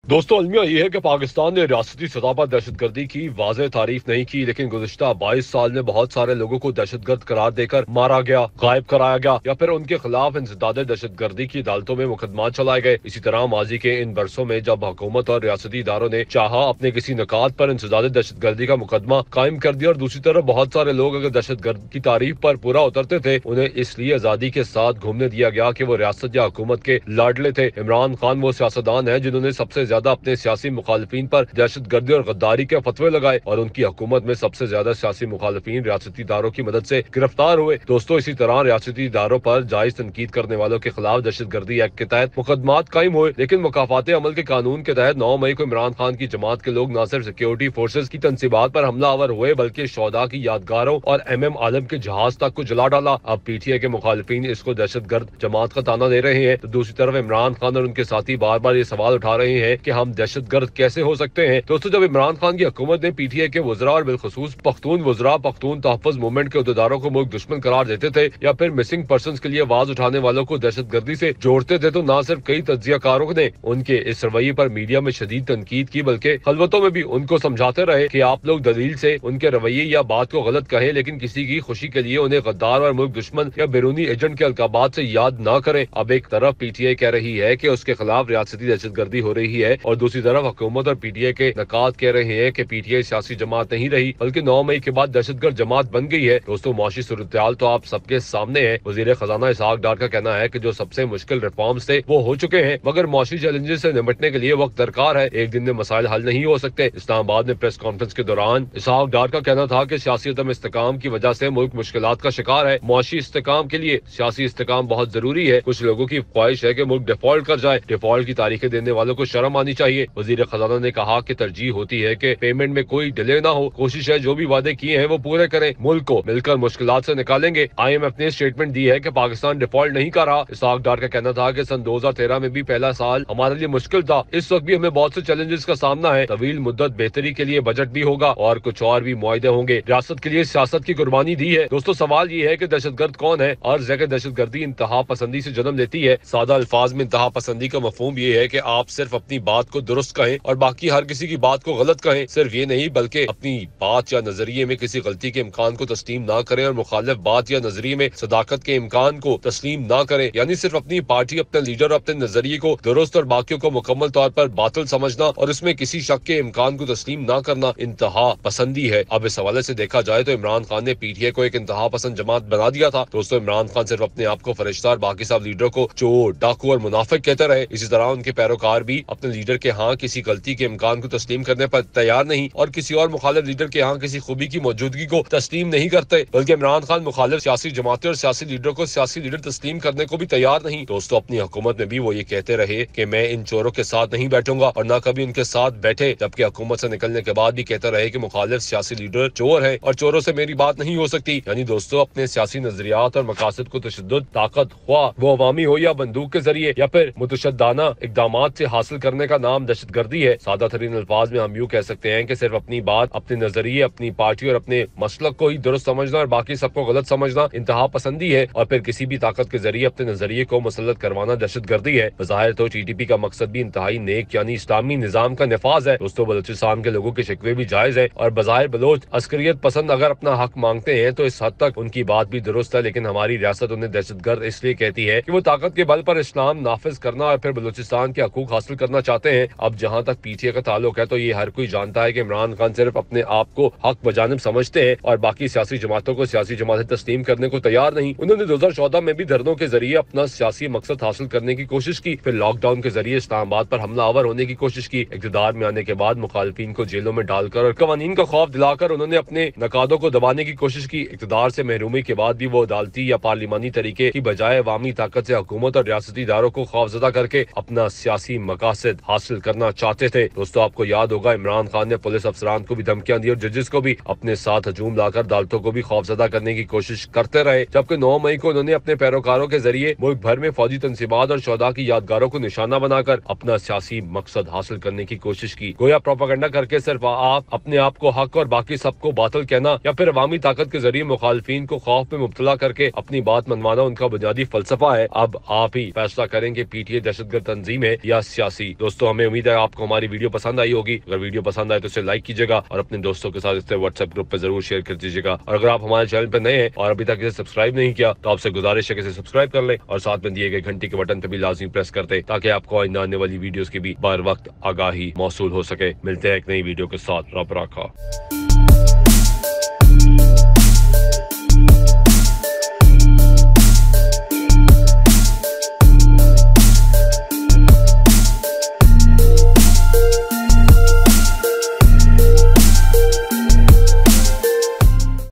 दोस्तों अलमिया ये है कि पाकिस्तान ने रियासती सतह पर दहशतगर्दी की वाज़ेह तारीफ नहीं की, लेकिन गुज़िश्ता 22 साल में बहुत सारे लोगों को दहशतगर्द करार देकर मारा गया, गायब कराया गया या फिर उनके खिलाफ इंसदादे दहशतगर्दी की अदालतों में मुकदमा चलाए गए। इसी तरह माजी के इन बरसों में जब हुकूमत और रियासती इदारों ने चाहा अपने किसी निकात पर इंसदादे दहशतगर्दी का मुकदमा कायम कर दिया, और दूसरी तरफ बहुत सारे लोग अगर दहशतगर्द की तारीफ पर पूरा उतरते थे, उन्हें इसलिए आजादी के साथ घूमने दिया गया कि वो रियासत या हुकूमत के लाडले थे। इमरान खान वो सियासतदान है जिन्होंने सबसे ज्यादा अपने सियासी मुखालिफिन पर दहशतगर्दी और गद्दारी के फतवे लगाए, और उनकी हुकूमत में सबसे ज्यादा सियासी मुखालिफिन रियासती इदारों की मदद से गिरफ्तार हुए। दोस्तों इसी तरह रियासती इदारों पर जायज तनकीद करने वालों के खिलाफ दहशतगर्दी एक्ट के तहत मुकदमात कायम हुए, लेकिन मुकाफाते अमल के कानून के तहत 9 मई को इमरान खान की जमात के लोग न सिर्फ सिक्योरिटी फोर्सेज की तनसीबात पर हमलावर हुए, बल्कि शोहदा की यादगारों और MM आलम के जहाज तक को जला डाला। अब PTI के मुखालिफिन इसको दहशतगर्द जमात का ताना दे रहे हैं, तो दूसरी तरफ इमरान खान और उनके साथी बार बार ये सवाल उठा रहे हैं कि हम दहशतगर्द कैसे हो सकते हैं। दोस्तों जब इमरान खान की हुकूमत ने PTI के वज़रा और बिलखसूस पख्तून वज़रा पख्तून तहफ़्फ़ुज़ मूवमेंट के उहदेदारों को मुल्क दुश्मन करार देते थे या फिर मिसिंग पर्संस के लिए आवाज उठाने वालों को दहशतगर्दी से जोड़ते थे, तो न सिर्फ कई तज्जियाकारों ने उनके इस रवैये पर मीडिया में शदीद तनकीद की, बल्कि खलवतों में भी उनको समझाते रहे कि आप लोग दलील से उनके रवैये या बात को गलत कहें, लेकिन किसी की खुशी के लिए उन्हें गद्दार और मुल्क दुश्मन या बैरूनी एजेंट के अलकाबात से याद न करें। अब एक तरफ PTI कह रही है कि उसके खिलाफ रियासती दहशतगर्दी हो रही है, और दूसरी तरफ हुकूमत और PTI के नकात कह रहे हैं कि PTI सियासी जमात नहीं रही, बल्कि 9 मई के बाद दहशतगर्द जमात बन गई है। दोस्तों मुआशी सूरत-ए-हाल तो आप सबके सामने है। वजीर खजाना इसहाक डार का कहना है कि जो सबसे मुश्किल रिफॉर्म्स थे वो हो चुके हैं, मगर मुआशी चैलेंजेस से निपटने के लिए वक्त दरकार है। एक दिन में मसाइल हल नहीं हो सकते। इस्लामाबाद में प्रेस कॉन्फ्रेंस के दौरान इसहाक डार का कहना था कि सियासी अदम इस्तेकाम की वजह से मुल्क मुश्किलात का शिकार है। मुआशी इस्तेकाम के लिए सियासी इस्तेकाम बहुत जरूरी है। कुछ लोगों की ख्वाहिश है कि मुल्क डिफॉल्ट कर जाए। डिफॉल्ट की तारीखें देने वालों को शर्म आनी चाहिए। वजीर खजाना ने कहा कि तरजीह होती है कि पेमेंट में कोई डिले ना हो। कोशिश है जो भी वादे किए हैं वो पूरे करें। मुल्क को मिलकर मुश्किलात से निकालेंगे। IMF ने स्टेटमेंट दी है कि पाकिस्तान डिफॉल्ट नहीं कर रहा। इसहाक डार का कहना था कि सन 2013 में भी पहला साल हमारे लिए मुश्किल था। इस वक्त भी हमें बहुत से चैलेंजेस का सामना है। तवील मुद्दत बेहतरी के लिए बजट भी होगा और कुछ और भी मुआहदे होंगे। रियासत के लिए सियासत की कुर्बानी दी है। दोस्तों सवाल ये है कि दहशतगर्द कौन है। अर्ज है कि दहशतगर्दी इंतहा पसंदी से जन्म लेती है। सादा अल्फाज में इंतहा पसंदी का मफहूम ये है कि आप सिर्फ अपनी बात को दुरुस्त कहें और बाकी हर किसी की बात को गलत कहें। सिर्फ ये नहीं बल्कि अपनी बात या नजरिए में किसी गलती के इम्कान को तस्लीम ना करें और मुखालिफ बात या नजरिए में सदाकत के इम्कान को तस्लीम ना करें। यानी सिर्फ अपनी पार्टी, अपने लीडर, अपने नजरिए को दुरुस्त और बाकियों को मुकम्मल तौर पर बातिल समझना और इसमें किसी शक के इम्कान को तस्लीम ना करना इंतहा पसंदी है। अब इस हवाले से देखा जाए तो इमरान खान ने PTI को एक इंतहा पसंद जमात बना दिया था। दोस्तों इमरान खान सिर्फ अपने आप को फरिश्ता और बाकी सब लीडरों को चोर, डाकू और मुनाफिक कहते रहे। इसी तरह उनके पैरोकार भी अपने लीडर के यहाँ किसी गलती के इम्कान को तस्लीम करने पर तैयार नहीं और किसी और मुखालिफ लीडर के यहाँ किसी खूबी की मौजूदगी को तस्लीम नहीं करते, बल्कि इमरान खान मुखालिफ सियासी जमातें और सियासी लीडरों को सियासी लीडर तस्लीम करने को भी तैयार नहीं। दोस्तों अपनी हुकूमत में भी वो ये कहते रहे कि मैं इन चोरों के साथ नहीं बैठूंगा और न कभी उनके साथ बैठे, जबकि हुकूमत से निकलने के बाद भी कहते रहे कि मुखालिफ सियासी लीडर चोर है और चोरों से मेरी बात नहीं हो सकती। यानी दोस्तों अपने सियासी नजरियात और मकासद को तशद्दुद, ताकत, ख्वाह वो अवामी हो या बंदूक के जरिए या फिर मुतशद्दाना इकदामात से हासिल करने का नाम दहशतगर्दी है। सादा तरीन अल्फाज में हम यूं कह सकते हैं कि सिर्फ अपनी बात, अपने नजरिए, अपनी पार्टी और अपने मसलक को ही दुरुस्त समझना और बाकी सबको गलत समझना इंतहा पसंदी है, और फिर किसी भी ताकत के जरिए अपने नजरिए को मुसल्लत करवाना दहशतगर्दी है। बज़ाहिर तो TTP का मकसद भी इंतहाई नेक यानी इस्लामी निजाम का नफाज है। दोस्तों बलूचिस्तान के लोगों के शिकवे भी जायज है और बज़ाहिर बलोच अस्करियत पसंद अगर अपना हक मांगते हैं तो इस हद तक उनकी बात भी दुरुस्त है, लेकिन हमारी रियासत उन्हें दहशतगर्द इसलिए कहती है कि वो ताकत के बल पर इस्लाम नाफिज करना और फिर बलूचिस्तान के हकूक हासिल करना चाहते हैं। अब जहाँ तक PTI का ताल्लुक है तो ये हर कोई जानता है कि इमरान खान सिर्फ अपने आप को हक बजानिब समझते हैं और बाकी सियासी जमातों को सियासी जमातें तस्लीम करने को तैयार नहीं। उन्होंने 2014 में भी धरनों के जरिए अपना सियासी मकसद हासिल करने की कोशिश की, फिर लॉकडाउन के जरिए इस्लामाबाद पर हमलावर होने की कोशिश की। इक़्तिदार में आने के बाद मुखालिफिन को जेलों में डालकर और कवानीन का खौफ दिलाकर उन्होंने अपने नकादों को दबाने की कोशिश की। इक़्तिदार से महरूमी के बाद भी वो अदालती या पार्लिमानी तरीके की बजाय अवामी ताकत से हुकूमत और रियासती इदारों को खौफजदा करके अपना सियासी मकासद हासिल करना चाहते थे। दोस्तों आपको याद होगा इमरान खान ने पुलिस अफसरान को भी धमकियां दी और जजेस को भी अपने साथ हजूम लाकर अदालतों को भी खौफजदा करने की कोशिश करते रहे, जबकि 9 मई को उन्होंने अपने पैरोकारों के जरिए मुल्क भर में फौजी तंसीबात और शोहदा की यादगारों को निशाना बनाकर अपना सियासी मकसद हासिल करने की कोशिश की। गोया प्रोपेगेंडा करके सिर्फ आप अपने आप को हक और बाकी सबको बातिल कहना या फिर अवामी ताकत के जरिए मुखालिफिन को खौफ में मुब्तला करके अपनी बात मनवाना उनका बुनियादी फलसफा है। अब आप ही फैसला करेंगे PTI दहशतगर्द तंजीम है या सियासी। दोस्तों दोस्तों हमें उम्मीद है आपको हमारी वीडियो पसंद आई होगी। अगर वीडियो पसंद आए तो इसे लाइक कीजिएगा और अपने दोस्तों के साथ इसे व्हाट्सएप ग्रुप पे जरूर शेयर कर दीजिएगा। और अगर आप हमारे चैनल पे नए हैं और अभी तक इसे सब्सक्राइब नहीं किया तो आपसे गुजारिश है कि इसे सब्सक्राइब कर लें और साथ में दिए गए घंटी के बटन पे भी लाजमी प्रेस कर दें ताकि आपको आइंदा आने वाली वीडियोस की भी बर वक्त आगाही मौसूल हो सके। मिलते हैं एक नई वीडियो के साथ। रब रखा।